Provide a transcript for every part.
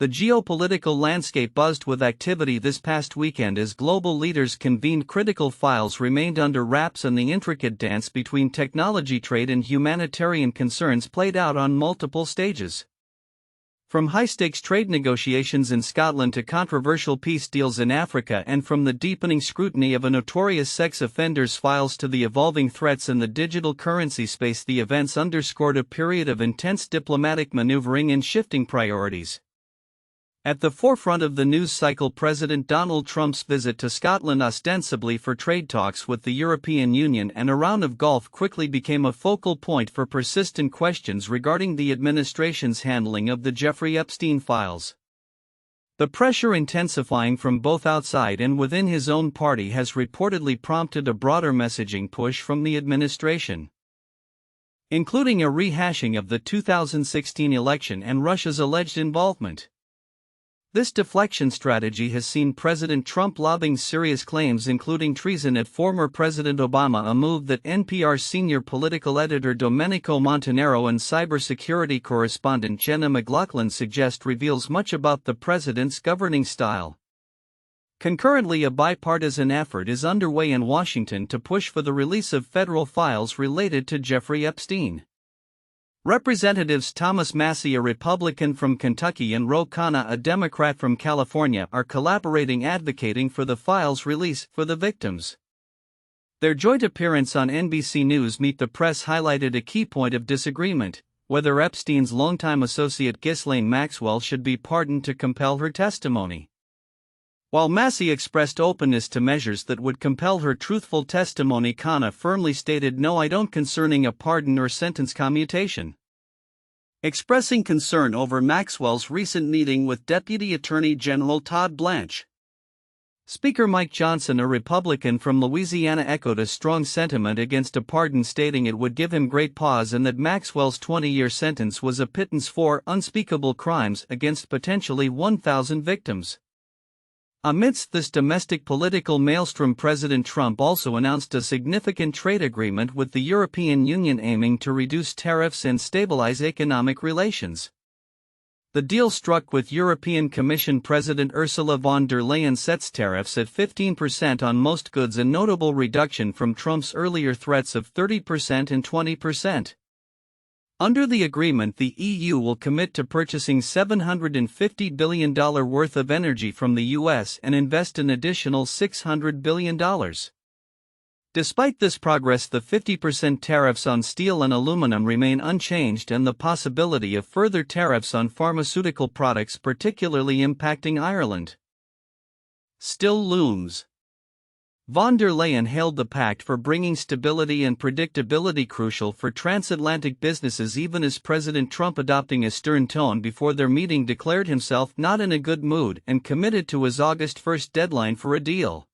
The geopolitical landscape buzzed with activity this past weekend as global leaders convened. Critical files remained under wraps and the intricate dance between technology trade and humanitarian concerns played out on multiple stages. From high-stakes trade negotiations in Scotland to controversial peace deals in Africa, and from the deepening scrutiny of a notorious sex offender's files to the evolving threats in the digital currency space, the events underscored a period of intense diplomatic maneuvering and shifting priorities. At the forefront of the news cycle, President Donald Trump's visit to Scotland, ostensibly for trade talks with the European Union and a round of golf, quickly became a focal point for persistent questions regarding the administration's handling of the Jeffrey Epstein files. The pressure, intensifying from both outside and within his own party, has reportedly prompted a broader messaging push from the administration, including a rehashing of the 2016 election and Russia's alleged involvement. This deflection strategy has seen President Trump lobbing serious claims, including treason at former President Obama, a move that NPR's senior political editor Domenico Montanaro and cybersecurity correspondent Jenna McLaughlin suggest reveals much about the president's governing style. Concurrently, a bipartisan effort is underway in Washington to push for the release of federal files related to Jeffrey Epstein. Representatives Thomas Massie, a Republican from Kentucky, and Ro Khanna, a Democrat from California, are collaborating, advocating for the files' release for the victims. Their joint appearance on NBC News Meet the Press highlighted a key point of disagreement: whether Epstein's longtime associate Ghislaine Maxwell should be pardoned to compel her testimony. While Massie expressed openness to measures that would compel her truthful testimony, Khanna firmly stated no, I don't, concerning a pardon or sentence commutation. Expressing concern over Maxwell's recent meeting with Deputy Attorney General Todd Blanche, Speaker Mike Johnson, a Republican from Louisiana, echoed a strong sentiment against a pardon, stating it would give him great pause and that Maxwell's 20-year sentence was a pittance for unspeakable crimes against potentially 1,000 victims. Amidst this domestic political maelstrom, President Trump also announced a significant trade agreement with the European Union aiming to reduce tariffs and stabilize economic relations. The deal, struck with European Commission President Ursula von der Leyen, sets tariffs at 15% on most goods, a notable reduction from Trump's earlier threats of 30% and 20%. Under the agreement, the EU will commit to purchasing $750 billion worth of energy from the US and invest an additional $600 billion. Despite this progress, the 50% tariffs on steel and aluminum remain unchanged, and the possibility of further tariffs on pharmaceutical products, particularly impacting Ireland, still looms. Von der Leyen hailed the pact for bringing stability and predictability, crucial for transatlantic businesses, even as President Trump, adopting a stern tone before their meeting, declared himself not in a good mood and committed to his August 1 deadline for a deal.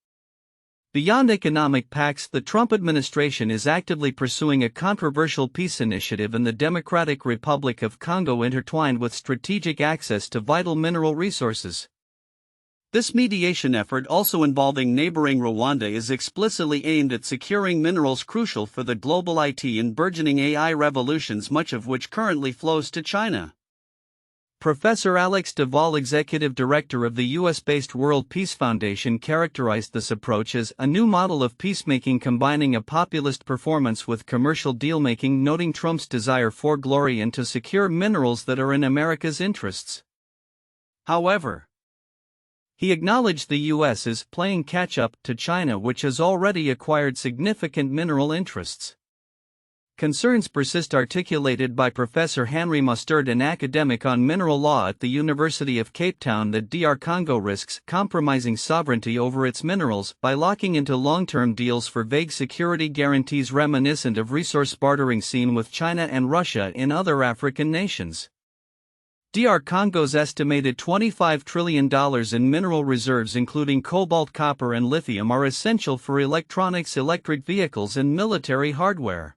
Beyond economic pacts, the Trump administration is actively pursuing a controversial peace initiative in the Democratic Republic of Congo, intertwined with strategic access to vital mineral resources. This mediation effort, also involving neighboring Rwanda, is explicitly aimed at securing minerals crucial for the global IT and burgeoning AI revolutions, much of which currently flows to China. Professor Alex Duvall, executive director of the US-based World Peace Foundation, characterized this approach as a new model of peacemaking, combining a populist performance with commercial dealmaking, noting Trump's desire for glory and to secure minerals that are in America's interests. However, he acknowledged the U.S. is playing catch-up to China, which has already acquired significant mineral interests. Concerns persist, articulated by Professor Henry Mustard, an academic on mineral law at the University of Cape Town, that DR Congo risks compromising sovereignty over its minerals by locking into long-term deals for vague security guarantees, reminiscent of resource bartering seen with China and Russia in other African nations. DR Congo's estimated $25 trillion in mineral reserves, including cobalt, copper, and lithium, are essential for electronics, electric vehicles, and military hardware.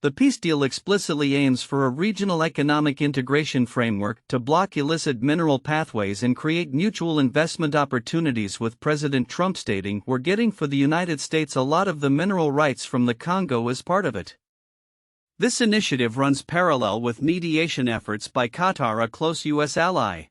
The peace deal explicitly aims for a regional economic integration framework to block illicit mineral pathways and create mutual investment opportunities, with President Trump stating, "We're getting for the United States a lot of the mineral rights from the Congo as part of it." This initiative runs parallel with mediation efforts by Qatar, a close U.S. ally.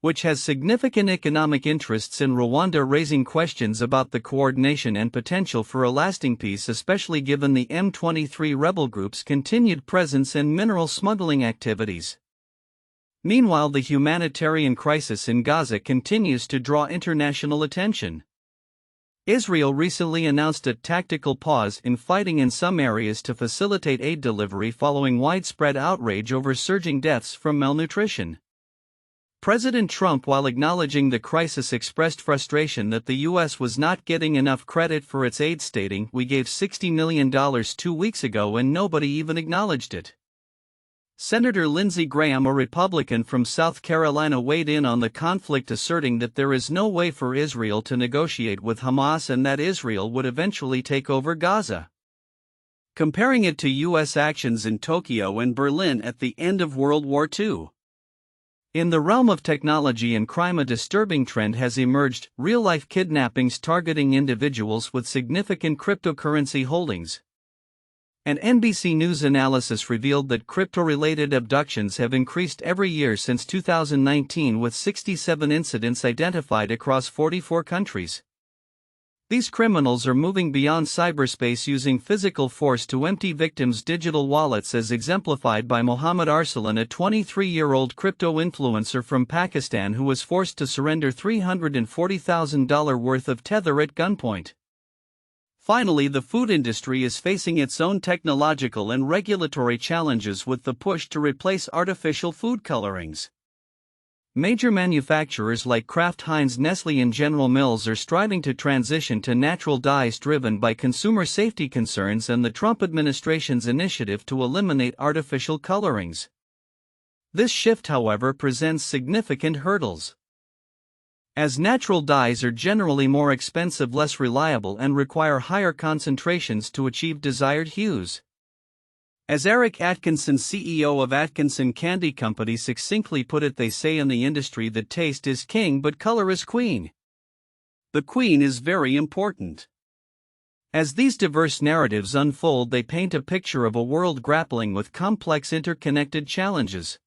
which has significant economic interests in Rwanda, raising questions about the coordination and potential for a lasting peace, especially given the M23 rebel group's continued presence and mineral smuggling activities. Meanwhile, the humanitarian crisis in Gaza continues to draw international attention. Israel recently announced a tactical pause in fighting in some areas to facilitate aid delivery following widespread outrage over surging deaths from malnutrition. President Trump, while acknowledging the crisis, expressed frustration that the U.S. was not getting enough credit for its aid, stating, "We gave $60 million 2 weeks ago and nobody even acknowledged it." Senator Lindsey Graham, a Republican from South Carolina, weighed in on the conflict, asserting that there is no way for Israel to negotiate with Hamas and that Israel would eventually take over Gaza, comparing it to U.S. actions in Tokyo and Berlin at the end of World War II. In the realm of technology and crime, a disturbing trend has emerged: real-life kidnappings targeting individuals with significant cryptocurrency holdings. An NBC News analysis revealed that crypto-related abductions have increased every year since 2019, with 67 incidents identified across 44 countries. These criminals are moving beyond cyberspace, using physical force to empty victims' digital wallets, as exemplified by Mohammed Arsalan, a 23-year-old crypto influencer from Pakistan who was forced to surrender $340,000 worth of Tether at gunpoint. Finally, the food industry is facing its own technological and regulatory challenges with the push to replace artificial food colorings. Major manufacturers like Kraft Heinz, Nestle, and General Mills are striving to transition to natural dyes driven by consumer safety concerns and the Trump administration's initiative to eliminate artificial colorings. This shift, however, presents significant hurdles, as natural dyes are generally more expensive, less reliable, and require higher concentrations to achieve desired hues. As Eric Atkinson, CEO of Atkinson Candy Company, succinctly put it, "They say in the industry that taste is king but color is queen. The queen is very important." As these diverse narratives unfold, they paint a picture of a world grappling with complex interconnected challenges.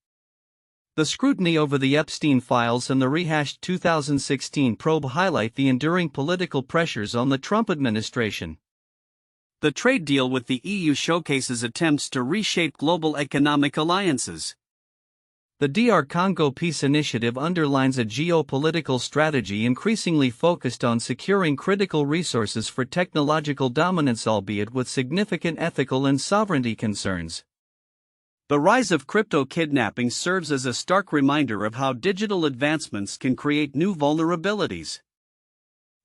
The scrutiny over the Epstein files and the rehashed 2016 probe highlight the enduring political pressures on the Trump administration. The trade deal with the EU showcases attempts to reshape global economic alliances. The DR Congo Peace Initiative underlines a geopolitical strategy increasingly focused on securing critical resources for technological dominance, albeit with significant ethical and sovereignty concerns. The rise of crypto kidnapping serves as a stark reminder of how digital advancements can create new vulnerabilities.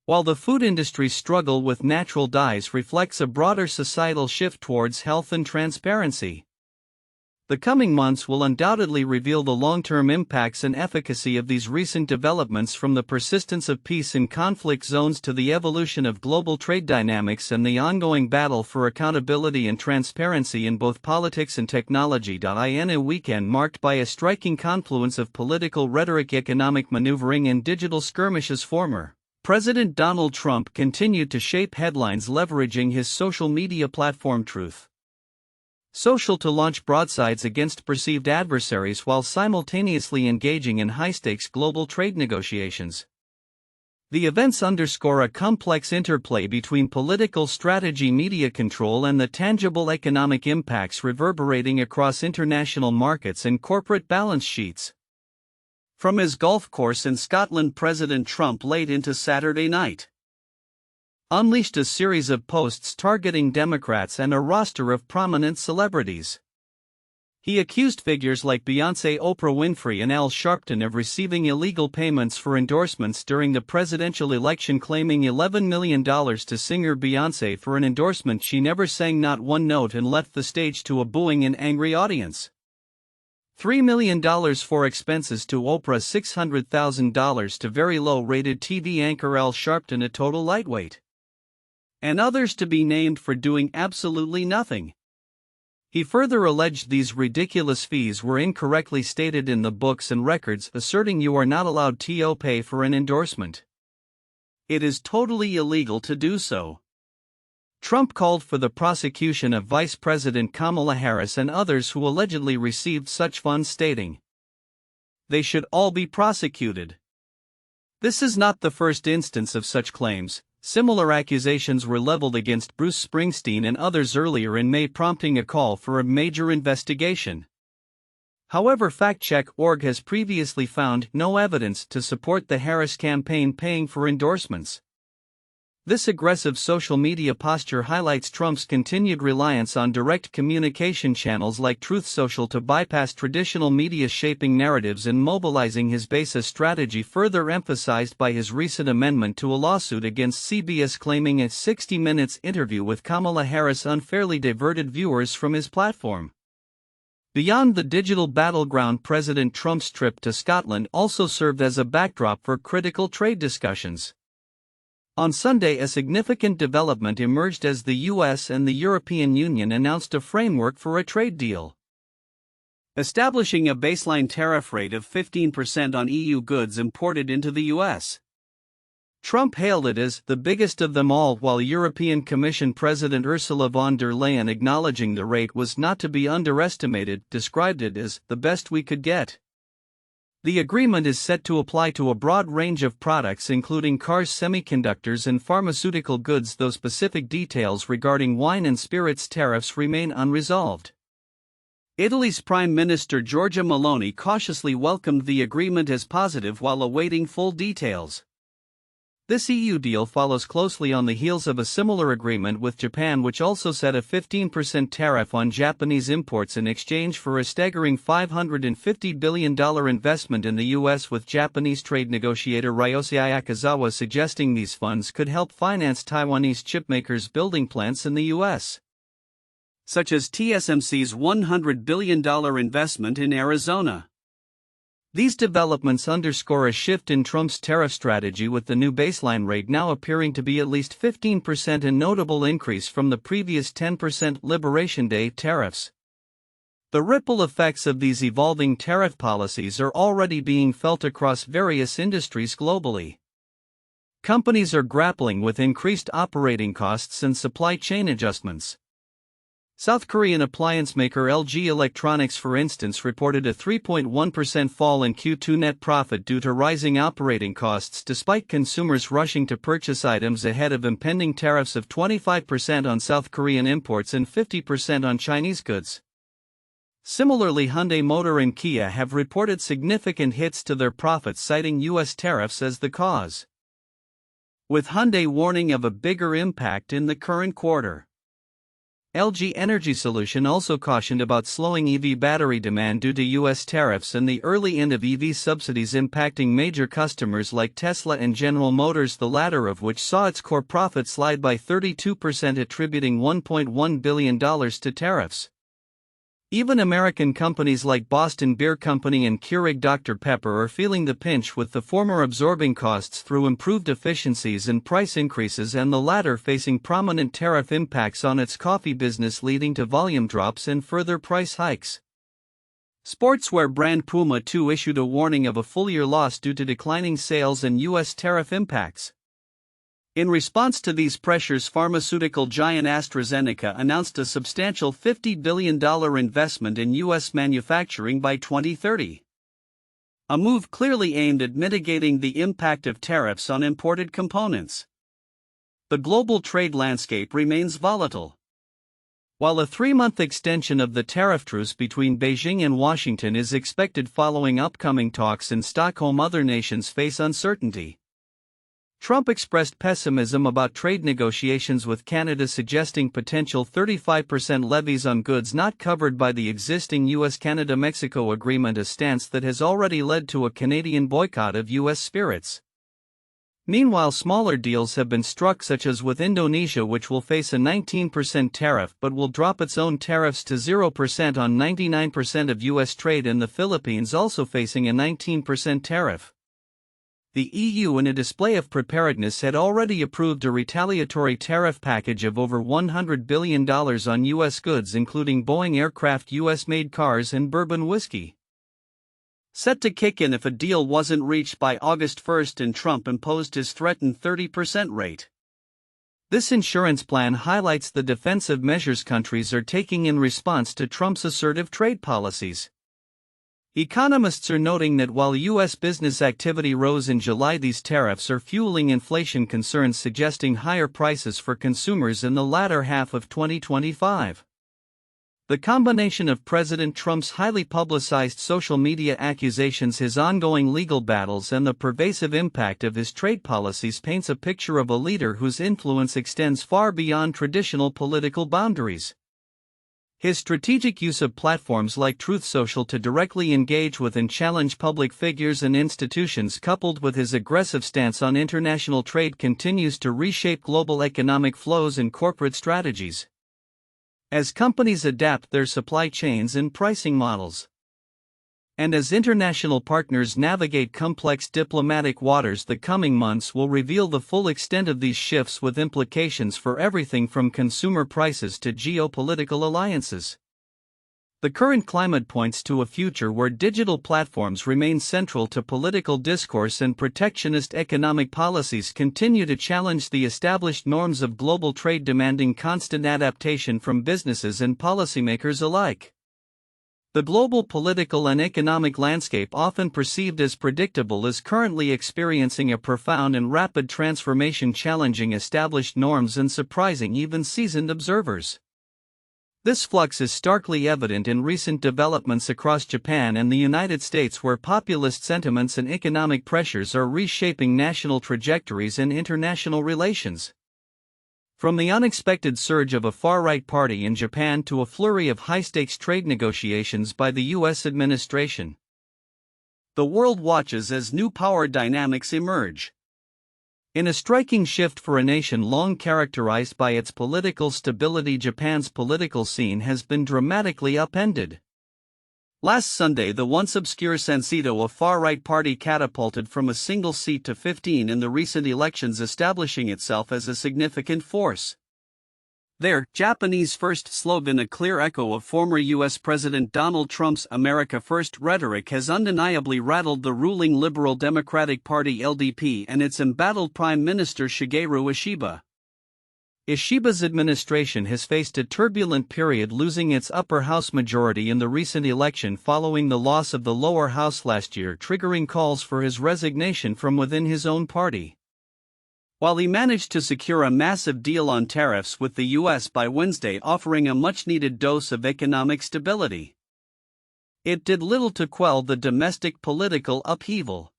While the food industry's struggle with natural dyes reflects a broader societal shift towards health and transparency, the coming months will undoubtedly reveal the long-term impacts and efficacy of these recent developments, from the persistence of peace in conflict zones to the evolution of global trade dynamics and the ongoing battle for accountability and transparency in both politics and technology. In a weekend marked by a striking confluence of political rhetoric, economic maneuvering, and digital skirmishes, former President Donald Trump continued to shape headlines, leveraging his social media platform Truth Social to launch broadsides against perceived adversaries while simultaneously engaging in high-stakes global trade negotiations. The events underscore a complex interplay between political strategy, media control, and the tangible economic impacts reverberating across international markets and corporate balance sheets. From his golf course in Scotland, President Trump, late into Saturday night, unleashed a series of posts targeting Democrats and a roster of prominent celebrities. He accused figures like Beyoncé, Oprah Winfrey, and Al Sharpton of receiving illegal payments for endorsements during the presidential election, claiming $11 million to singer Beyoncé for an endorsement she never sang not one note, and left the stage to a booing and angry audience. $3 million for expenses to Oprah, $600,000 to very low-rated TV anchor Al Sharpton, a total lightweight, and others to be named for doing absolutely nothing. He further alleged these ridiculous fees were incorrectly stated in the books and records, asserting you are not allowed to pay for an endorsement. It is totally illegal to do so. Trump called for the prosecution of Vice President Kamala Harris and others who allegedly received such funds, stating, they should all be prosecuted. This is not the first instance of such claims. Similar accusations were leveled against Bruce Springsteen and others earlier in May, prompting a call for a major investigation. However, FactCheck.org has previously found no evidence to support the Harris campaign paying for endorsements. This aggressive social media posture highlights Trump's continued reliance on direct communication channels like Truth Social to bypass traditional media, shaping narratives and mobilizing his base, a strategy further emphasized by his recent amendment to a lawsuit against CBS claiming a 60 Minutes interview with Kamala Harris unfairly diverted viewers from his platform. Beyond the digital battleground, President Trump's trip to Scotland also served as a backdrop for critical trade discussions. On Sunday, a significant development emerged as the US and the European Union announced a framework for a trade deal, establishing a baseline tariff rate of 15% on EU goods imported into the US. Trump hailed it as the biggest of them all, while European Commission President Ursula von der Leyen, acknowledging the rate was not to be underestimated, described it as the best we could get. The agreement is set to apply to a broad range of products including cars, semiconductors and pharmaceutical goods, though specific details regarding wine and spirits tariffs remain unresolved. Italy's Prime Minister Giorgia Meloni cautiously welcomed the agreement as positive while awaiting full details. This EU deal follows closely on the heels of a similar agreement with Japan, which also set a 15% tariff on Japanese imports in exchange for a staggering $550 billion investment in the US, with Japanese trade negotiator Ryosuke Akazawa suggesting these funds could help finance Taiwanese chipmakers building plants in the US, such as TSMC's $100 billion investment in Arizona. These developments underscore a shift in Trump's tariff strategy, with the new baseline rate now appearing to be at least 15%, a notable increase from the previous 10% Liberation Day tariffs. The ripple effects of these evolving tariff policies are already being felt across various industries globally. Companies are grappling with increased operating costs and supply chain adjustments. South Korean appliance maker LG Electronics, for instance, reported a 3.1% fall in Q2 net profit due to rising operating costs, despite consumers rushing to purchase items ahead of impending tariffs of 25% on South Korean imports and 50% on Chinese goods. Similarly, Hyundai Motor and Kia have reported significant hits to their profits, citing U.S. tariffs as the cause, with Hyundai warning of a bigger impact in the current quarter. LG Energy Solution also cautioned about slowing EV battery demand due to U.S. tariffs and the early end of EV subsidies impacting major customers like Tesla and General Motors, the latter of which saw its core profit slide by 32%, attributing $1.1 billion to tariffs. Even American companies like Boston Beer Company and Keurig Dr. Pepper are feeling the pinch, with the former absorbing costs through improved efficiencies and price increases, and the latter facing prominent tariff impacts on its coffee business, leading to volume drops and further price hikes. Sportswear brand Puma too issued a warning of a full-year loss due to declining sales and U.S. tariff impacts. In response to these pressures, pharmaceutical giant AstraZeneca announced a substantial $50 billion investment in U.S. manufacturing by 2030. A move clearly aimed at mitigating the impact of tariffs on imported components. The global trade landscape remains volatile. While a 3-month extension of the tariff truce between Beijing and Washington is expected following upcoming talks in Stockholm, other nations face uncertainty. Trump expressed pessimism about trade negotiations with Canada, suggesting potential 35% levies on goods not covered by the existing U.S.-Canada-Mexico agreement, a stance that has already led to a Canadian boycott of U.S. spirits. Meanwhile, smaller deals have been struck, such as with Indonesia, which will face a 19% tariff but will drop its own tariffs to 0% on 99% of U.S. trade, and the Philippines also facing a 19% tariff. The EU, in a display of preparedness, had already approved a retaliatory tariff package of over $100 billion on U.S. goods, including Boeing aircraft, U.S.-made cars and bourbon whiskey, set to kick in if a deal wasn't reached by August 1, and Trump imposed his threatened 30% rate. This insurance plan highlights the defensive measures countries are taking in response to Trump's assertive trade policies. Economists are noting that while U.S. business activity rose in July, these tariffs are fueling inflation concerns, suggesting higher prices for consumers in the latter half of 2025. The combination of President Trump's highly publicized social media accusations, his ongoing legal battles, and the pervasive impact of his trade policies paints a picture of a leader whose influence extends far beyond traditional political boundaries. His strategic use of platforms like Truth Social to directly engage with and challenge public figures and institutions, coupled with his aggressive stance on international trade, continues to reshape global economic flows and corporate strategies. As companies adapt their supply chains and pricing models, and as international partners navigate complex diplomatic waters, the coming months will reveal the full extent of these shifts, with implications for everything from consumer prices to geopolitical alliances. The current climate points to a future where digital platforms remain central to political discourse and protectionist economic policies continue to challenge the established norms of global trade, demanding constant adaptation from businesses and policymakers alike. The global political and economic landscape, often perceived as predictable, is currently experiencing a profound and rapid transformation, challenging established norms and surprising even seasoned observers. This flux is starkly evident in recent developments across Japan and the United States, where populist sentiments and economic pressures are reshaping national trajectories and international relations. From the unexpected surge of a far-right party in Japan to a flurry of high-stakes trade negotiations by the U.S. administration, the world watches as new power dynamics emerge. In a striking shift for a nation long characterized by its political stability, Japan's political scene has been dramatically upended. Last Sunday, the once obscure Sansito, a far-right party, catapulted from a single seat to 15 in the recent elections, establishing itself as a significant force. Their Japanese First slogan, a clear echo of former U.S. President Donald Trump's America First rhetoric, has undeniably rattled the ruling Liberal Democratic Party (LDP) and its embattled Prime Minister Shigeru Ishiba. Ishiba's administration has faced a turbulent period, losing its upper house majority in the recent election following the loss of the lower house last year, triggering calls for his resignation from within his own party. While he managed to secure a massive deal on tariffs with the U.S. by Wednesday, offering a much-needed dose of economic stability, it did little to quell the domestic political upheaval.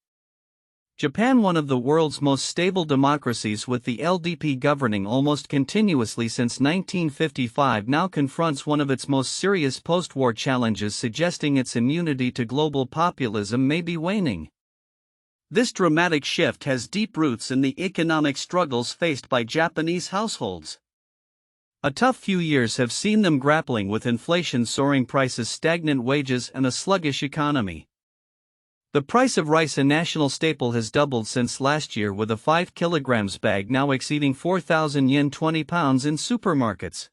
Japan, one of the world's most stable democracies with the LDP governing almost continuously since 1955, now confronts one of its most serious post-war challenges, suggesting its immunity to global populism may be waning. This dramatic shift has deep roots in the economic struggles faced by Japanese households. A tough few years have seen them grappling with inflation, soaring prices, stagnant wages, and a sluggish economy. The price of rice, a national staple, has doubled since last year, with a 5 kg bag now exceeding 4,000 yen £20 in supermarkets.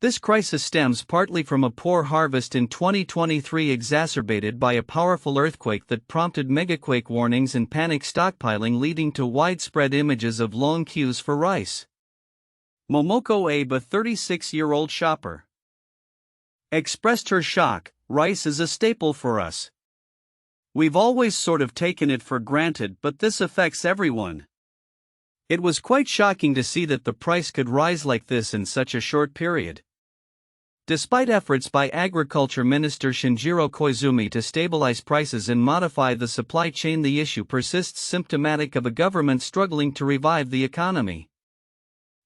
This crisis stems partly from a poor harvest in 2023, exacerbated by a powerful earthquake that prompted megaquake warnings and panic stockpiling, leading to widespread images of long queues for rice. Momoko Abe, a 36-year-old shopper, expressed her shock. "Rice is a staple for us. We've always sort of taken it for granted, but this affects everyone. It was quite shocking to see that the price could rise like this in such a short period." Despite efforts by Agriculture Minister Shinjiro Koizumi to stabilize prices and modify the supply chain, the issue persists, symptomatic of a government struggling to revive the economy.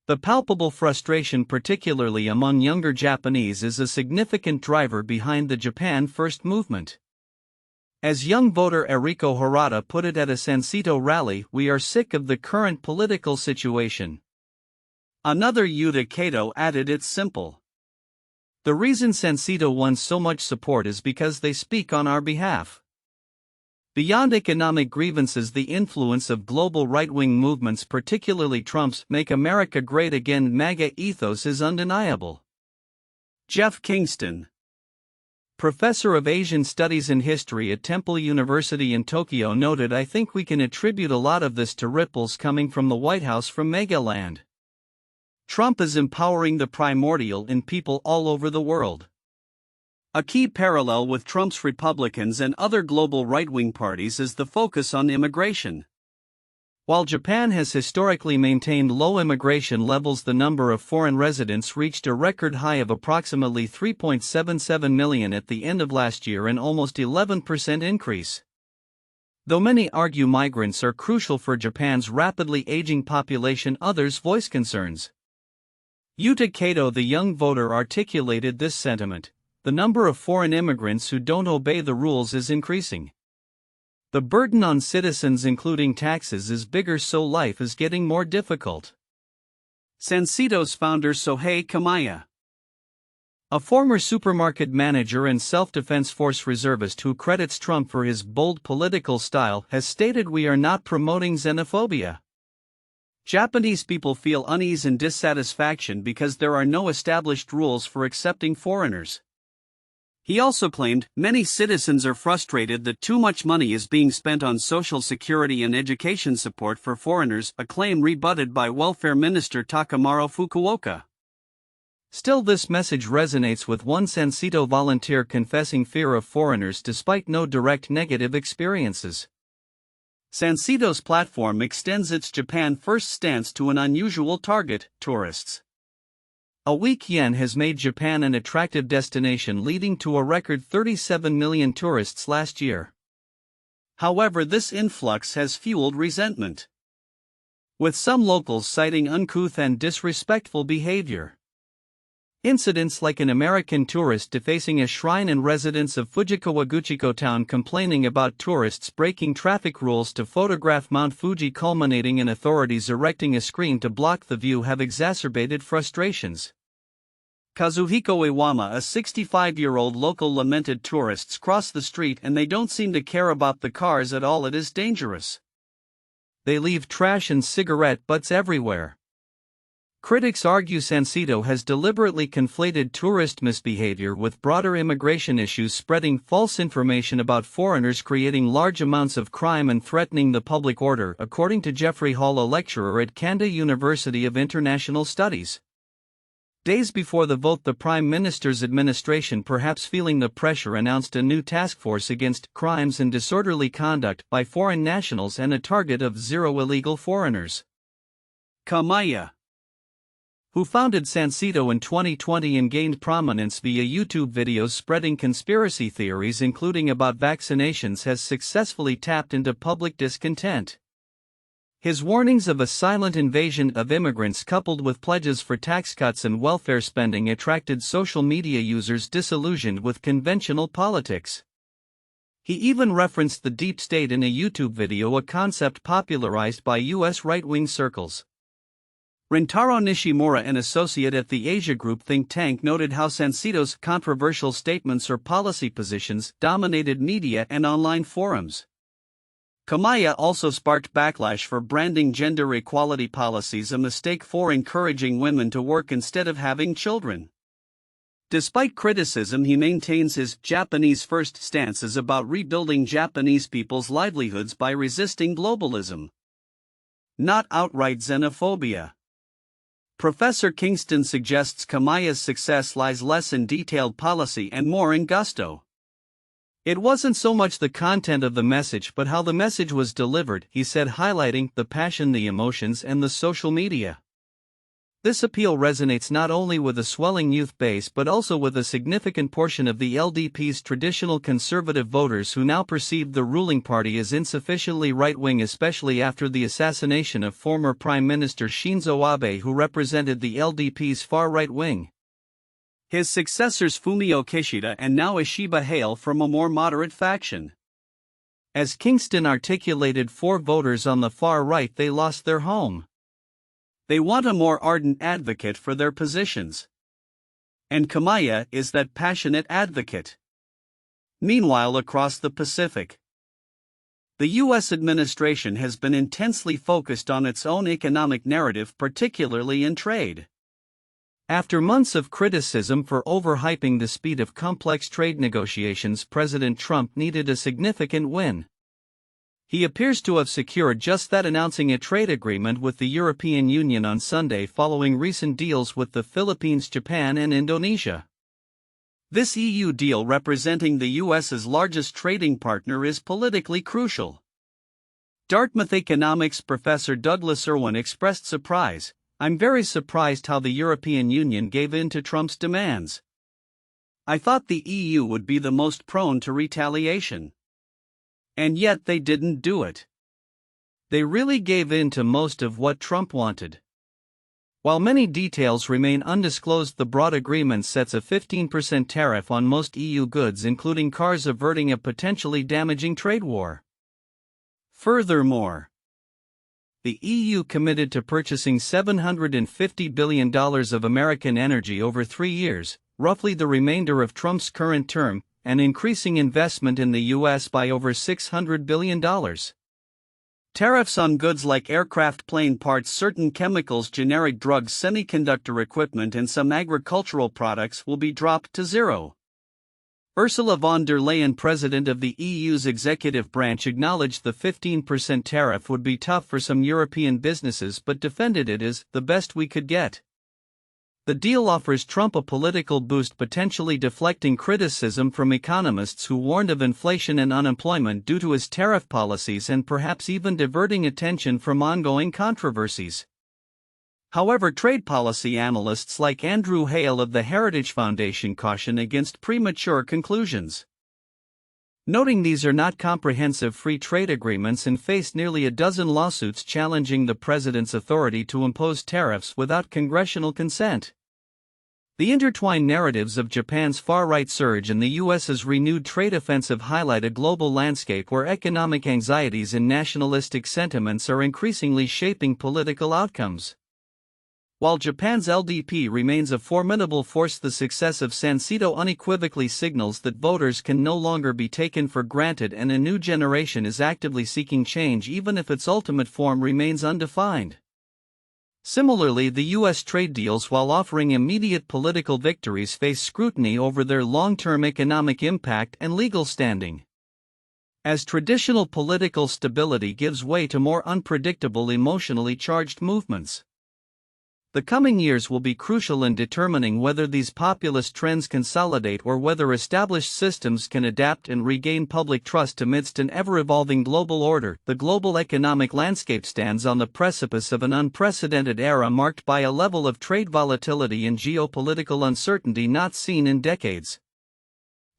The palpable frustration, particularly among younger Japanese, is a significant driver behind the Japan First movement. As young voter Eriko Harada put it at a Sansito rally, "We are sick of the current political situation." Another, Yuta Kato, added, "It's simple. The reason Sansito won so much support is because they speak on our behalf." Beyond economic grievances, the influence of global right-wing movements, particularly Trump's "Make America Great Again" MAGA ethos, is undeniable. Jeff Kingston, professor of Asian Studies and History at Temple University in Tokyo, noted, "I think we can attribute a lot of this to ripples coming from the White House, from Megaland. Trump is empowering the primordial in people all over the world. A key parallel with Trump's Republicans and other global right-wing parties is the focus on immigration. While Japan has historically maintained low immigration levels, the number of foreign residents reached a record high of approximately 3.77 million at the end of last year, an almost 11% increase. Though many argue migrants are crucial for Japan's rapidly aging population, others voice concerns. Yuta Kato, the young voter, articulated this sentiment: "The number of foreign immigrants who don't obey the rules is increasing. The burden on citizens, including taxes, is bigger, so life is getting more difficult." Sansito's founder Sohei Kamiya, a former supermarket manager and self-defense force reservist who credits Trump for his bold political style, has stated, "We are not promoting xenophobia. Japanese people feel unease and dissatisfaction because there are no established rules for accepting foreigners." He also claimed many citizens are frustrated that too much money is being spent on social security and education support for foreigners, a claim rebutted by Welfare Minister Takamaro Fukuoka. Still, this message resonates with one Sansito volunteer confessing fear of foreigners despite no direct negative experiences. Sansito's platform extends its Japan First stance to an unusual target: tourists. A weak yen has made Japan an attractive destination, leading to a record 37 million tourists last year. However, this influx has fueled resentment, with some locals citing uncouth and disrespectful behavior. Incidents like an American tourist defacing a shrine and residents of Fujikawa-Guchiko town complaining about tourists breaking traffic rules to photograph Mount Fuji, culminating in authorities erecting a screen to block the view, have exacerbated frustrations. Kazuhiko Iwama, a 65-year-old local, lamented, "Tourists cross the street and they don't seem to care about the cars at all. It is dangerous. They leave trash and cigarette butts everywhere." Critics argue Sansito has deliberately conflated tourist misbehavior with broader immigration issues, spreading false information about foreigners, creating large amounts of crime and threatening the public order, according to Jeffrey Hall, a lecturer at Kanda University of International Studies. Days before the vote, the Prime Minister's administration, perhaps feeling the pressure, announced a new task force against crimes and disorderly conduct by foreign nationals and a target of 0 illegal foreigners. Kamiya, who founded Sansito in 2020 and gained prominence via YouTube videos spreading conspiracy theories including about vaccinations, has successfully tapped into public discontent. His warnings of a silent invasion of immigrants, coupled with pledges for tax cuts and welfare spending, attracted social media users disillusioned with conventional politics. He even referenced the deep state in a YouTube video, a concept popularized by U.S. right-wing circles. Rintaro Nishimura, an associate at the Asia Group think tank, noted how Sansito's controversial statements or policy positions dominated media and online forums. Kamiya also sparked backlash for branding gender equality policies a mistake for encouraging women to work instead of having children. Despite criticism, he maintains his Japanese First stance is about rebuilding Japanese people's livelihoods by resisting globalism, not outright xenophobia. Professor Kingston suggests Kamiya's success lies less in detailed policy and more in gusto. "It wasn't so much the content of the message but how the message was delivered," he said, highlighting the passion, the emotions, and the social media. This appeal resonates not only with a swelling youth base but also with a significant portion of the LDP's traditional conservative voters who now perceive the ruling party as insufficiently right-wing, especially after the assassination of former Prime Minister Shinzo Abe, who represented the LDP's far-right wing. His successors Fumio Kishida and now Ishiba hail from a more moderate faction. As Kingston articulated, for voters on the far right, they lost their home. They want a more ardent advocate for their positions. And Kamiya is that passionate advocate. Meanwhile, across the Pacific, the U.S. administration has been intensely focused on its own economic narrative, particularly in trade. After months of criticism for overhyping the speed of complex trade negotiations, President Trump needed a significant win. He appears to have secured just that, announcing a trade agreement with the European Union on Sunday following recent deals with the Philippines, Japan, and Indonesia. This EU deal, representing the US's largest trading partner, is politically crucial. Dartmouth economics professor Douglas Irwin expressed surprise. "I'm very surprised how the European Union gave in to Trump's demands. I thought the EU would be the most prone to retaliation. And yet they didn't do it. They really gave in to most of what Trump wanted." While many details remain undisclosed, the broad agreement sets a 15% tariff on most EU goods, including cars, averting a potentially damaging trade war. Furthermore, the EU committed to purchasing $750 billion of American energy over 3 years, roughly the remainder of Trump's current term, and increasing investment in the US by over $600 billion. Tariffs on goods like aircraft plane parts, certain chemicals, generic drugs, semiconductor equipment, and some agricultural products will be dropped to zero. Ursula von der Leyen, president of the EU's executive branch, acknowledged the 15% tariff would be tough for some European businesses but defended it as the best we could get. The deal offers Trump a political boost, potentially deflecting criticism from economists who warned of inflation and unemployment due to his tariff policies, and perhaps even diverting attention from ongoing controversies. However, trade policy analysts like Andrew Hale of the Heritage Foundation caution against premature conclusions, noting these are not comprehensive free trade agreements and face nearly a dozen lawsuits challenging the president's authority to impose tariffs without congressional consent. The intertwined narratives of Japan's far-right surge and the US's renewed trade offensive highlight a global landscape where economic anxieties and nationalistic sentiments are increasingly shaping political outcomes. While Japan's LDP remains a formidable force, the success of Sansito unequivocally signals that voters can no longer be taken for granted, and a new generation is actively seeking change even if its ultimate form remains undefined. Similarly, the U.S. trade deals, while offering immediate political victories, face scrutiny over their long-term economic impact and legal standing. As traditional political stability gives way to more unpredictable, emotionally charged movements, the coming years will be crucial in determining whether these populist trends consolidate or whether established systems can adapt and regain public trust amidst an ever-evolving global order. The global economic landscape stands on the precipice of an unprecedented era marked by a level of trade volatility and geopolitical uncertainty not seen in decades.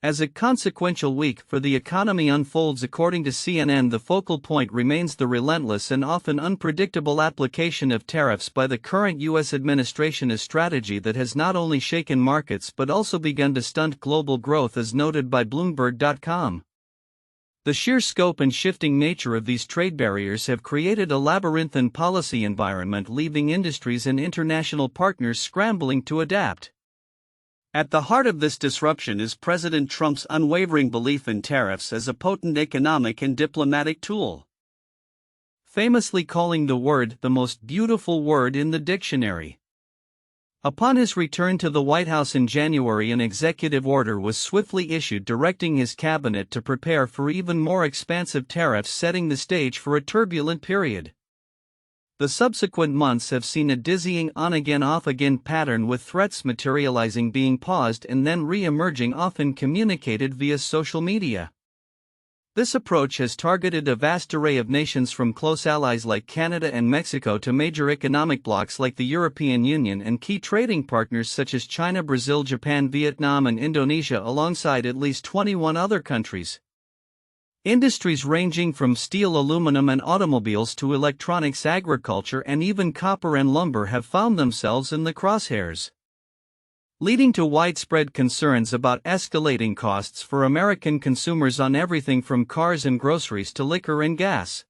As a consequential week for the economy unfolds, according to CNN, the focal point remains the relentless and often unpredictable application of tariffs by the current U.S. administration, a strategy that has not only shaken markets but also begun to stunt global growth, as noted by Bloomberg.com. The sheer scope and shifting nature of these trade barriers have created a labyrinthine policy environment, leaving industries and international partners scrambling to adapt. At the heart of this disruption is President Trump's unwavering belief in tariffs as a potent economic and diplomatic tool, famously calling the word the most beautiful word in the dictionary. Upon his return to the White House in January, an executive order was swiftly issued directing his cabinet to prepare for even more expansive tariffs, setting the stage for a turbulent period. The subsequent months have seen a dizzying on-again off-again pattern, with threats materializing, being paused, and then re-emerging, often communicated via social media. This approach has targeted a vast array of nations, from close allies like Canada and Mexico to major economic blocs like the European Union and key trading partners such as China, Brazil, Japan, Vietnam, and Indonesia, alongside at least 21 other countries. Industries ranging from steel, aluminum, and automobiles to electronics, agriculture, and even copper and lumber have found themselves in the crosshairs, leading to widespread concerns about escalating costs for American consumers on everything from cars and groceries to liquor and gas.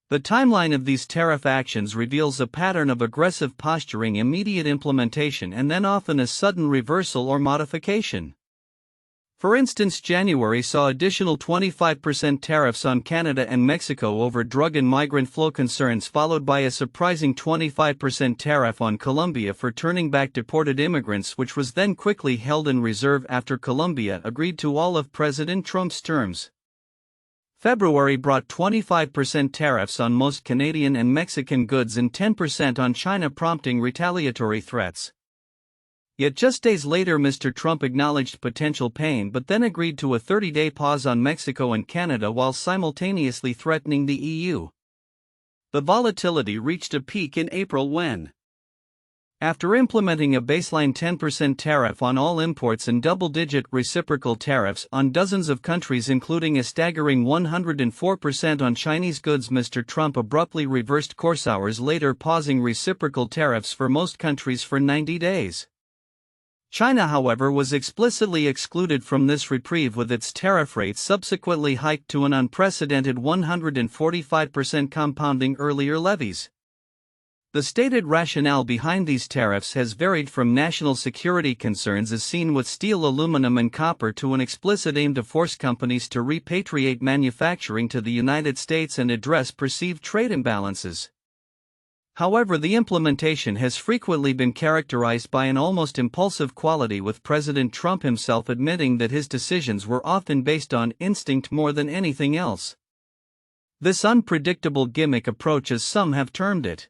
The timeline of these tariff actions reveals a pattern of aggressive posturing, immediate implementation, and then often a sudden reversal or modification. For instance, January saw additional 25% tariffs on Canada and Mexico over drug and migrant flow concerns, followed by a surprising 25% tariff on Colombia for turning back deported immigrants, which was then quickly held in reserve after Colombia agreed to all of President Trump's terms. February brought 25% tariffs on most Canadian and Mexican goods and 10% on China, prompting retaliatory threats. Yet just days later Mr. Trump acknowledged potential pain but then agreed to a 30-day pause on Mexico and Canada while simultaneously threatening the EU. The volatility reached a peak in April when, after implementing a baseline 10% tariff on all imports and double-digit reciprocal tariffs on dozens of countries including a staggering 104% on Chinese goods, Mr. Trump abruptly reversed course hours later, pausing reciprocal tariffs for most countries for 90 days. China, however, was explicitly excluded from this reprieve, with its tariff rate subsequently hiked to an unprecedented 145%, compounding earlier levies. The stated rationale behind these tariffs has varied from national security concerns as seen with steel, aluminum and copper to an explicit aim to force companies to repatriate manufacturing to the United States and address perceived trade imbalances. However, the implementation has frequently been characterized by an almost impulsive quality, with President Trump himself admitting that his decisions were often based on instinct more than anything else. This unpredictable gimmick approach, as some have termed it,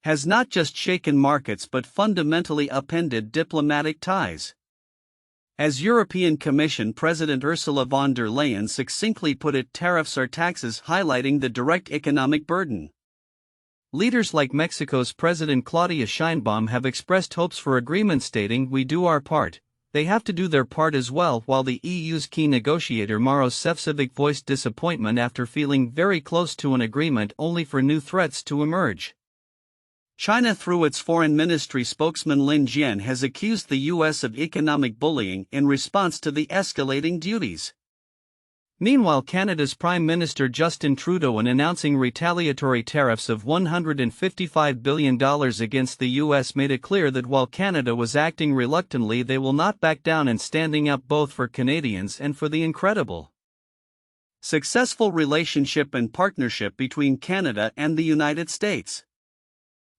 has not just shaken markets but fundamentally upended diplomatic ties. As European Commission President Ursula von der Leyen succinctly put it, tariffs are taxes, highlighting the direct economic burden. Leaders like Mexico's President Claudia Sheinbaum have expressed hopes for agreement, stating, "We do our part, they have to do their part as well," while the EU's key negotiator Maroš Šefčovič voiced disappointment after feeling very close to an agreement only for new threats to emerge. China, through its foreign ministry spokesman Lin Jian, has accused the US of economic bullying in response to the escalating duties. Meanwhile, Canada's Prime Minister Justin Trudeau, in announcing retaliatory tariffs of $155 billion against the US, made it clear that while Canada was acting reluctantly, they will not back down in standing up both for Canadians and for the incredible, successful relationship and partnership between Canada and the United States.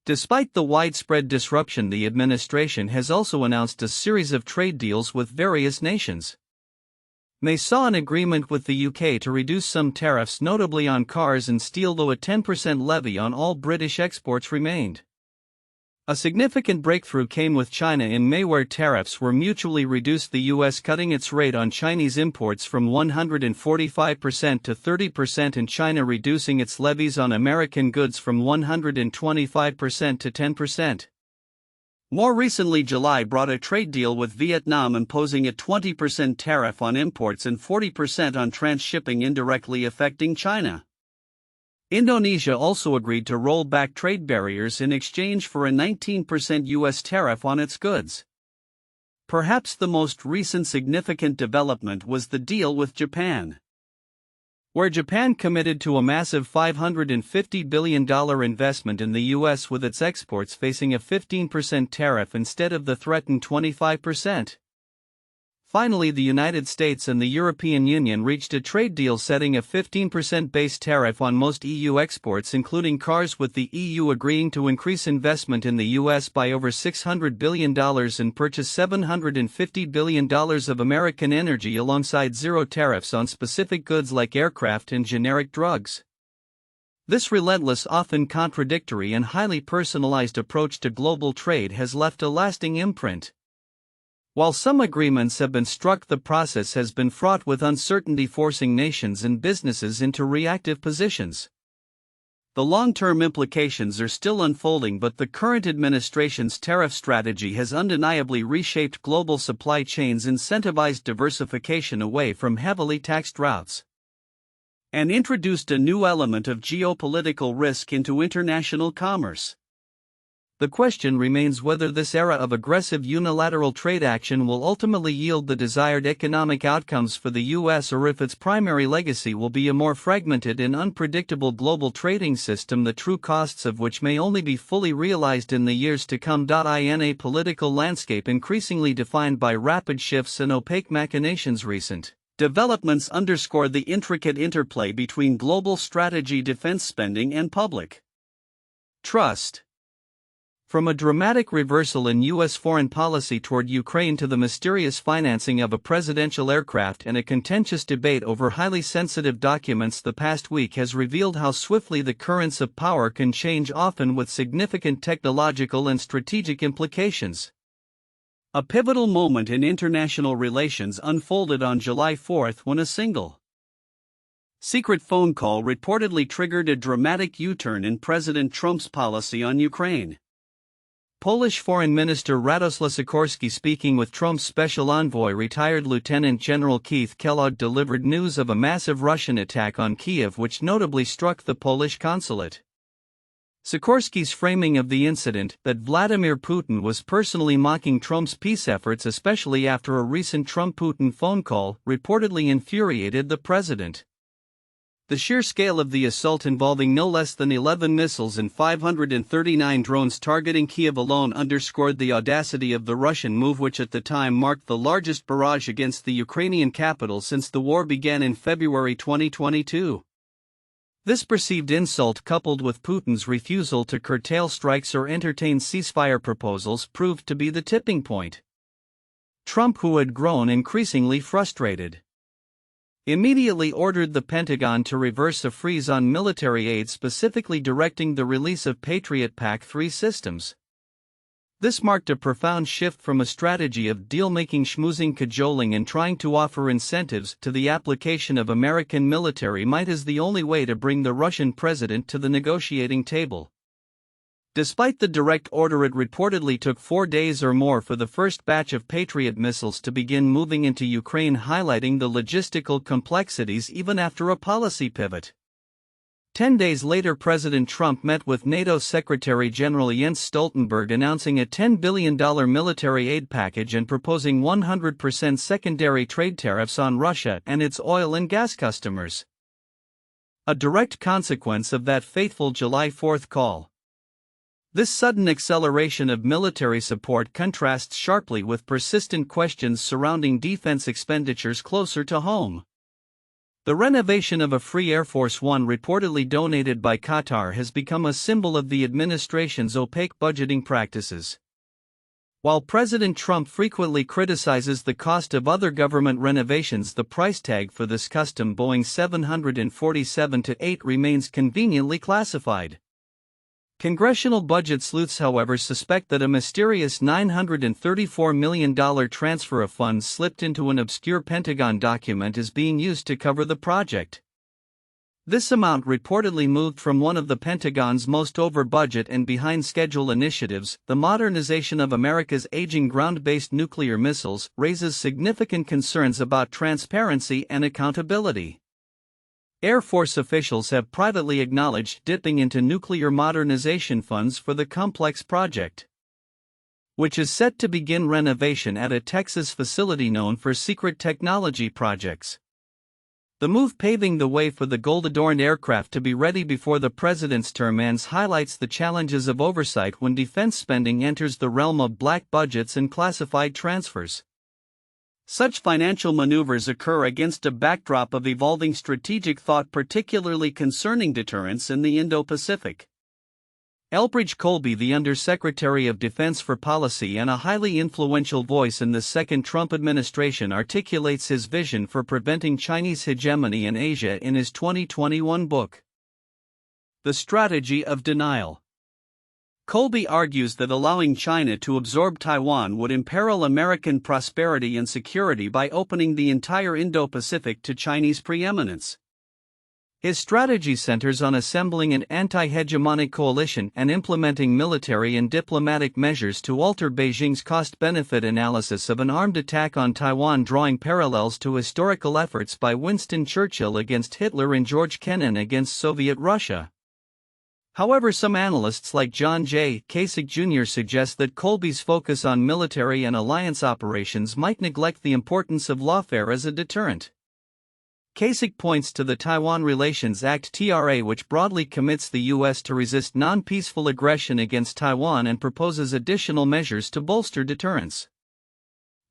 Despite the widespread disruption, the administration has also announced a series of trade deals with various nations. They saw an agreement with the UK to reduce some tariffs, notably on cars and steel, though a 10% levy on all British exports remained. A significant breakthrough came with China in May, where tariffs were mutually reduced, the US cutting its rate on Chinese imports from 145% to 30% and China reducing its levies on American goods from 125% to 10%. More recently, July brought a trade deal with Vietnam imposing a 20% tariff on imports and 40% on transshipping, indirectly affecting China. Indonesia also agreed to roll back trade barriers in exchange for a 19% US tariff on its goods. Perhaps the most recent significant development was the deal with Japan, where Japan committed to a massive $550 billion investment in the US, with its exports facing a 15% tariff instead of the threatened 25%. Finally, the United States and the European Union reached a trade deal setting a 15% base tariff on most EU exports, including cars, with the EU agreeing to increase investment in the US by over $600 billion and purchase $750 billion of American energy, alongside zero tariffs on specific goods like aircraft and generic drugs. This relentless, often contradictory and highly personalized approach to global trade has left a lasting imprint. While some agreements have been struck, the process has been fraught with uncertainty, forcing nations and businesses into reactive positions. The long-term implications are still unfolding, but the current administration's tariff strategy has undeniably reshaped global supply chains, incentivized diversification away from heavily taxed routes, and introduced a new element of geopolitical risk into international commerce. The question remains whether this era of aggressive unilateral trade action will ultimately yield the desired economic outcomes for the US, or if its primary legacy will be a more fragmented and unpredictable global trading system, the true costs of which may only be fully realized in the years to come. In a political landscape increasingly defined by rapid shifts and opaque machinations, recent developments underscore the intricate interplay between global strategy, defense spending, and public trust. From a dramatic reversal in U.S. foreign policy toward Ukraine to the mysterious financing of a presidential aircraft and a contentious debate over highly sensitive documents, the past week has revealed how swiftly the currents of power can change, often with significant technological and strategic implications. A pivotal moment in international relations unfolded on July 4 when a single secret phone call reportedly triggered a dramatic U-turn in President Trump's policy on Ukraine. Polish Foreign Minister Radoslaw Sikorski speaking with Trump's special envoy retired Lieutenant General Keith Kellogg delivered news of a massive Russian attack on Kiev which notably struck the Polish consulate. Sikorski's framing of the incident, that Vladimir Putin was personally mocking Trump's peace efforts especially after a recent Trump-Putin phone call, reportedly infuriated the president. The sheer scale of the assault involving no less than 11 missiles and 539 drones targeting Kiev alone underscored the audacity of the Russian move, which at the time marked the largest barrage against the Ukrainian capital since the war began in February 2022. This perceived insult, coupled with Putin's refusal to curtail strikes or entertain ceasefire proposals, proved to be the tipping point. Trump, who had grown increasingly frustrated, immediately ordered the Pentagon to reverse a freeze on military aid, specifically directing the release of Patriot PAC-3 systems. This marked a profound shift from a strategy of deal-making, schmoozing, cajoling and trying to offer incentives to the application of American military might as the only way to bring the Russian president to the negotiating table. Despite the direct order, it reportedly took 4 days or more for the first batch of Patriot missiles to begin moving into Ukraine, highlighting the logistical complexities even after a policy pivot. 10 days later, President Trump met with NATO Secretary General Jens Stoltenberg, announcing a $10 billion military aid package and proposing 100% secondary trade tariffs on Russia and its oil and gas customers. A direct consequence of that fateful July 4 call. This sudden acceleration of military support contrasts sharply with persistent questions surrounding defense expenditures closer to home. The renovation of a free Air Force One, reportedly donated by Qatar, has become a symbol of the administration's opaque budgeting practices. While President Trump frequently criticizes the cost of other government renovations, the price tag for this custom Boeing 747-8 remains conveniently classified. Congressional budget sleuths, however, suspect that a mysterious $934 million transfer of funds slipped into an obscure Pentagon document is being used to cover the project. This amount reportedly moved from one of the Pentagon's most over-budget and behind-schedule initiatives, the modernization of America's aging ground-based nuclear missiles, raises significant concerns about transparency and accountability. Air Force officials have privately acknowledged dipping into nuclear modernization funds for the complex project, which is set to begin renovation at a Texas facility known for secret technology projects. The move, paving the way for the gold-adorned aircraft to be ready before the president's term ends, highlights the challenges of oversight when defense spending enters the realm of black budgets and classified transfers. Such financial maneuvers occur against a backdrop of evolving strategic thought, particularly concerning deterrence in the Indo-Pacific. Elbridge Colby, the Undersecretary of Defense for Policy and a highly influential voice in the second Trump administration, articulates his vision for preventing Chinese hegemony in Asia in his 2021 book, The Strategy of Denial. Colby argues that allowing China to absorb Taiwan would imperil American prosperity and security by opening the entire Indo-Pacific to Chinese preeminence. His strategy centers on assembling an anti-hegemonic coalition and implementing military and diplomatic measures to alter Beijing's cost-benefit analysis of an armed attack on Taiwan, drawing parallels to historical efforts by Winston Churchill against Hitler and George Kennan against Soviet Russia. However, some analysts like John J. Kasich Jr. suggest that Colby's focus on military and alliance operations might neglect the importance of lawfare as a deterrent. Kasich points to the Taiwan Relations Act (TRA), which broadly commits the U.S. to resist non-peaceful aggression against Taiwan and proposes additional measures to bolster deterrence.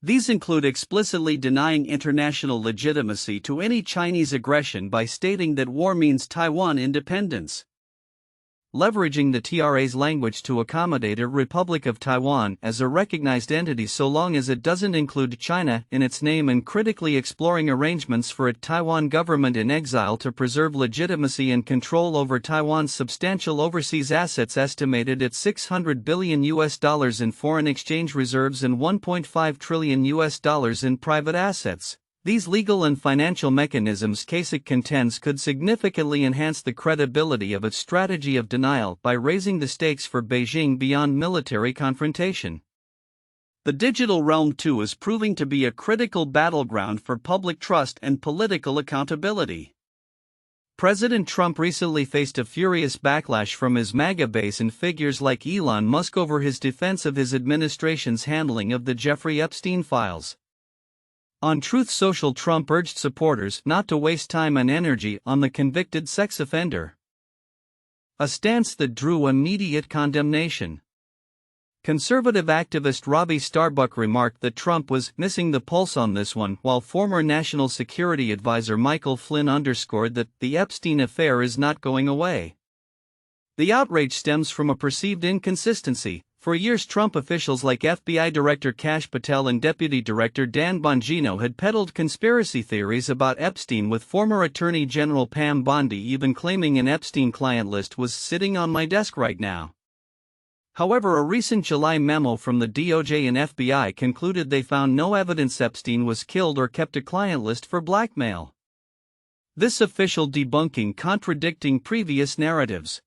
These include explicitly denying international legitimacy to any Chinese aggression by stating that war means Taiwan independence. leveraging the TRA's language to accommodate a Republic of Taiwan as a recognized entity so long as it doesn't include China in its name, and critically exploring arrangements for a Taiwan government in exile to preserve legitimacy and control over Taiwan's substantial overseas assets estimated at $600 billion in foreign exchange reserves and $1.5 trillion in private assets. These legal and financial mechanisms, CASIC contends, could significantly enhance the credibility of its strategy of denial by raising the stakes for Beijing beyond military confrontation. The digital realm too is proving to be a critical battleground for public trust and political accountability. President Trump recently faced a furious backlash from his MAGA base and figures like Elon Musk over his defense of his administration's handling of the Jeffrey Epstein files. On Truth Social, Trump urged supporters not to waste time and energy on the convicted sex offender, a stance that drew immediate condemnation. Conservative activist Robbie Starbuck remarked that Trump was missing the pulse on this one, while former National Security Advisor Michael Flynn underscored that the Epstein affair is not going away. The outrage stems from a perceived inconsistency. For years, Trump officials like FBI Director Kash Patel and Deputy Director Dan Bongino had peddled conspiracy theories about Epstein, with former Attorney General Pam Bondi even claiming an Epstein client list was sitting on my desk right now. However, a recent July memo from the DOJ and FBI concluded they found no evidence Epstein was killed or kept a client list for blackmail. This official debunking, contradicting previous narratives,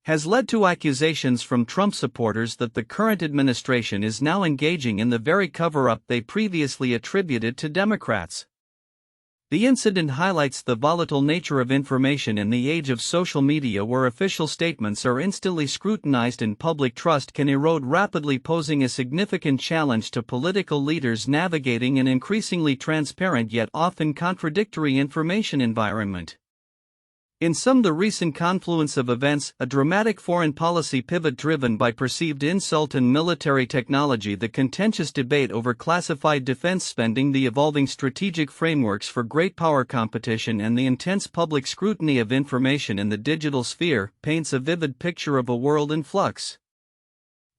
has led to accusations from Trump supporters that the current administration is now engaging in the very cover-up they previously attributed to Democrats. The incident highlights the volatile nature of information in the age of social media, where official statements are instantly scrutinized and public trust can erode rapidly, posing a significant challenge to political leaders navigating an increasingly transparent yet often contradictory information environment. In sum, the recent confluence of events, a dramatic foreign policy pivot driven by perceived insult and military technology, the contentious debate over classified defense spending, the evolving strategic frameworks for great power competition, and the intense public scrutiny of information in the digital sphere, paints a vivid picture of a world in flux.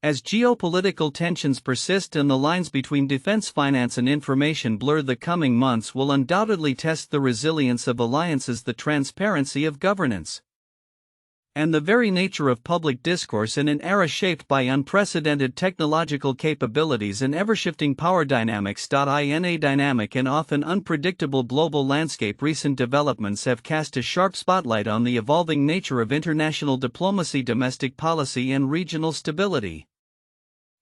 As geopolitical tensions persist and the lines between defense finance and information blur, the coming months will undoubtedly test the resilience of alliances, the transparency of governance, and the very nature of public discourse in an era shaped by unprecedented technological capabilities and ever-shifting power dynamics. In a dynamic and often unpredictable global landscape, recent developments have cast a sharp spotlight on the evolving nature of international diplomacy, domestic policy, and regional stability.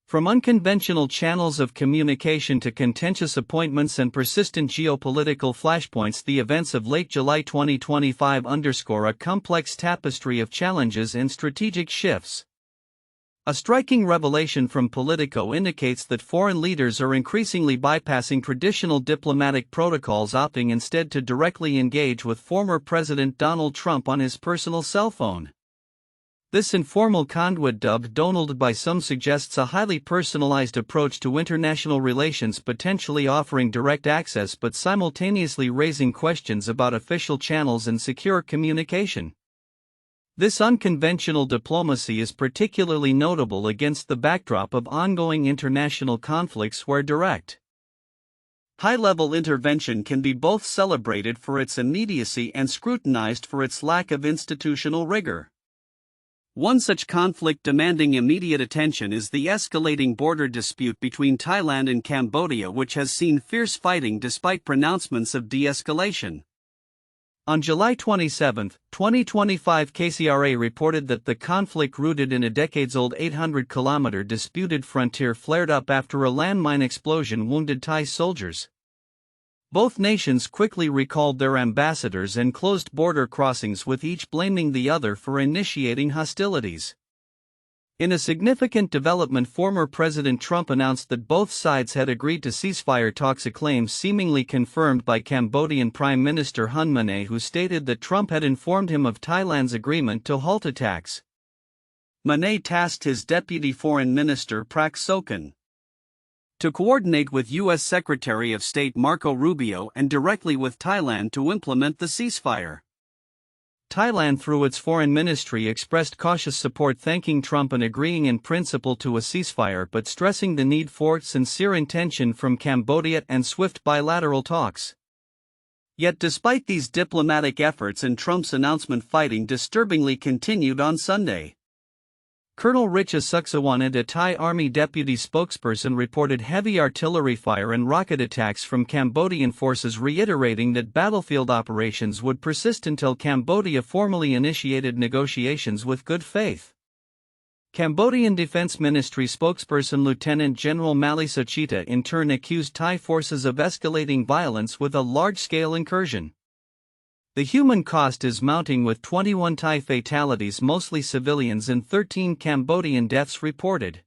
From unconventional channels of communication to contentious appointments and persistent geopolitical flashpoints, the events of late July 2025 underscore a complex tapestry of challenges and strategic shifts. A striking revelation from Politico indicates that foreign leaders are increasingly bypassing traditional diplomatic protocols, opting instead to directly engage with former President Donald Trump on his personal cell phone. This informal conduit, dubbed Donald by some, suggests a highly personalized approach to international relations, potentially offering direct access but simultaneously raising questions about official channels and secure communication. This unconventional diplomacy is particularly notable against the backdrop of ongoing international conflicts where direct, high-level intervention can be both celebrated for its immediacy and scrutinized for its lack of institutional rigor. One such conflict demanding immediate attention is the escalating border dispute between Thailand and Cambodia, which has seen fierce fighting despite pronouncements of de-escalation. On July 27, 2025, KCRA reported that the conflict, rooted in a decades-old 800-kilometer disputed frontier, flared up after a landmine explosion wounded Thai soldiers. Both nations quickly recalled their ambassadors and closed border crossings, with each blaming the other for initiating hostilities. In a significant development, former President Trump announced that both sides had agreed to ceasefire talks, a claim seemingly confirmed by Cambodian Prime Minister Hun Manet, who stated that Trump had informed him of Thailand's agreement to halt attacks. Manet tasked his Deputy Foreign Minister Prak Sokhonn to coordinate with U.S. Secretary of State Marco Rubio and directly with Thailand to implement the ceasefire. Thailand through its foreign ministry expressed cautious support, thanking Trump and agreeing in principle to a ceasefire but stressing the need for sincere intention from Cambodia and swift bilateral talks. Yet despite these diplomatic efforts and Trump's announcement, fighting disturbingly continued on Sunday. Colonel Richa Suksawant, a Thai Army deputy spokesperson, reported heavy artillery fire and rocket attacks from Cambodian forces, reiterating that battlefield operations would persist until Cambodia formally initiated negotiations with good faith. Cambodian Defense Ministry spokesperson Lieutenant General Mali Sochita in turn accused Thai forces of escalating violence with a large-scale incursion. The human cost is mounting, with 21 Thai fatalities, mostly civilians, and 13 Cambodian deaths reported.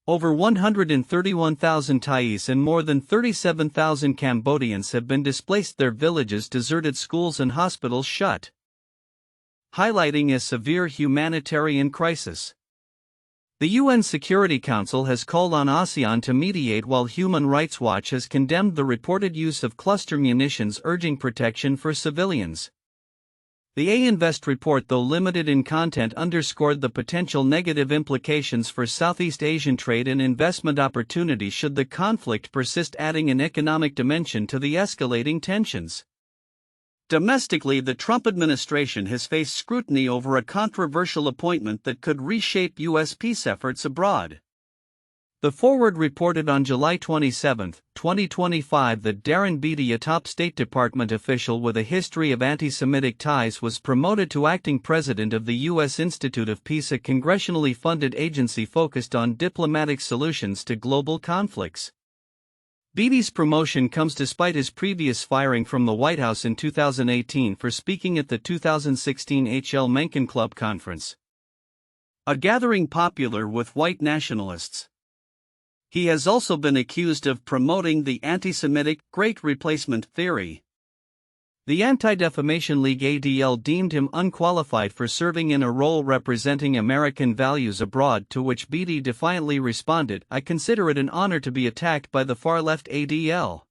Over 131,000 Thais and more than 37,000 Cambodians have been displaced, their villages deserted, schools and hospitals shut, highlighting a severe humanitarian crisis. The UN Security Council has called on ASEAN to mediate, while Human Rights Watch has condemned the reported use of cluster munitions, urging protection for civilians. The A-Invest report, though limited in content, underscored the potential negative implications for Southeast Asian trade and investment opportunities should the conflict persist, adding an economic dimension to the escalating tensions. Domestically, the Trump administration has faced scrutiny over a controversial appointment that could reshape U.S. peace efforts abroad. The Forward reported on July 27, 2025, that Darren Beattie, a top State Department official with a history of anti-Semitic ties, was promoted to acting president of the U.S. Institute of Peace, a congressionally funded agency focused on diplomatic solutions to global conflicts. Beattie's promotion comes despite his previous firing from the White House in 2018 for speaking at the 2016 H.L. Mencken Club Conference, a gathering popular with white nationalists. He has also been accused of promoting the anti-Semitic Great Replacement theory. The Anti-Defamation League (ADL) deemed him unqualified for serving in a role representing American values abroad, to which Beattie defiantly responded, "I consider it an honor to be attacked by the far-left ADL."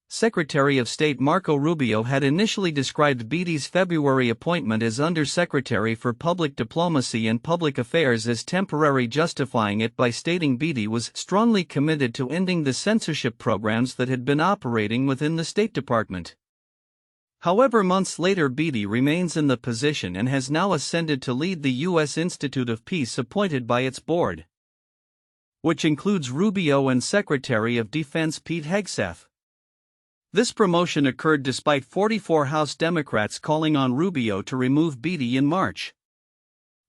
Secretary of State Marco Rubio had initially described Beattie's February appointment as Undersecretary for Public Diplomacy and Public Affairs as temporary, justifying it by stating Beattie was strongly committed to ending the censorship programs that had been operating within the State Department. However, months later, Beattie remains in the position and has now ascended to lead the U.S. Institute of Peace, appointed by its board, which includes Rubio and Secretary of Defense Pete Hegseth. This promotion occurred despite 44 House Democrats calling on Rubio to remove Beattie in March.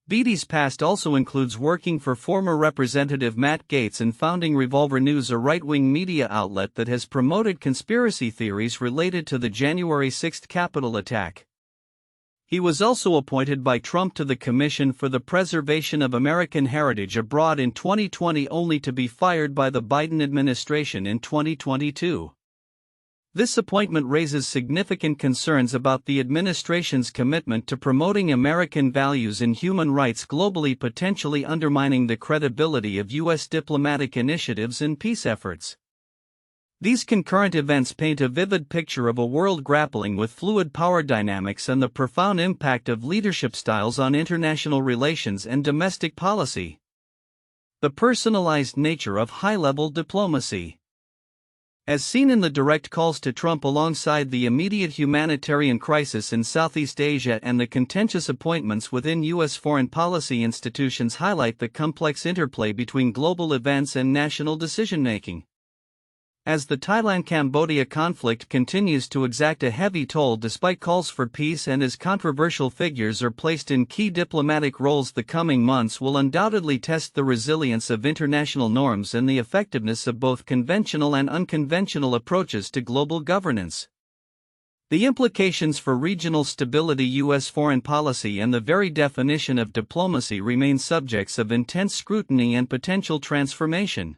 Beattie's past also includes working for former Representative Matt Gaetz and founding Revolver News, a right-wing media outlet that has promoted conspiracy theories related to the January 6 Capitol attack. He was also appointed by Trump to the Commission for the Preservation of American Heritage Abroad in 2020, only to be fired by the Biden administration in 2022. This appointment raises significant concerns about the administration's commitment to promoting American values and human rights globally, potentially undermining the credibility of U.S. diplomatic initiatives and peace efforts. These concurrent events paint a vivid picture of a world grappling with fluid power dynamics and the profound impact of leadership styles on international relations and domestic policy. The personalized nature of high-level diplomacy. As seen in the direct calls to Trump alongside the immediate humanitarian crisis in Southeast Asia and the contentious appointments within U.S. foreign policy institutions, highlight the complex interplay between global events and national decision-making. As the Thailand-Cambodia conflict continues to exact a heavy toll despite calls for peace, and as controversial figures are placed in key diplomatic roles, the coming months will undoubtedly test the resilience of international norms and the effectiveness of both conventional and unconventional approaches to global governance. The implications for regional stability, U.S. foreign policy, and the very definition of diplomacy remain subjects of intense scrutiny and potential transformation.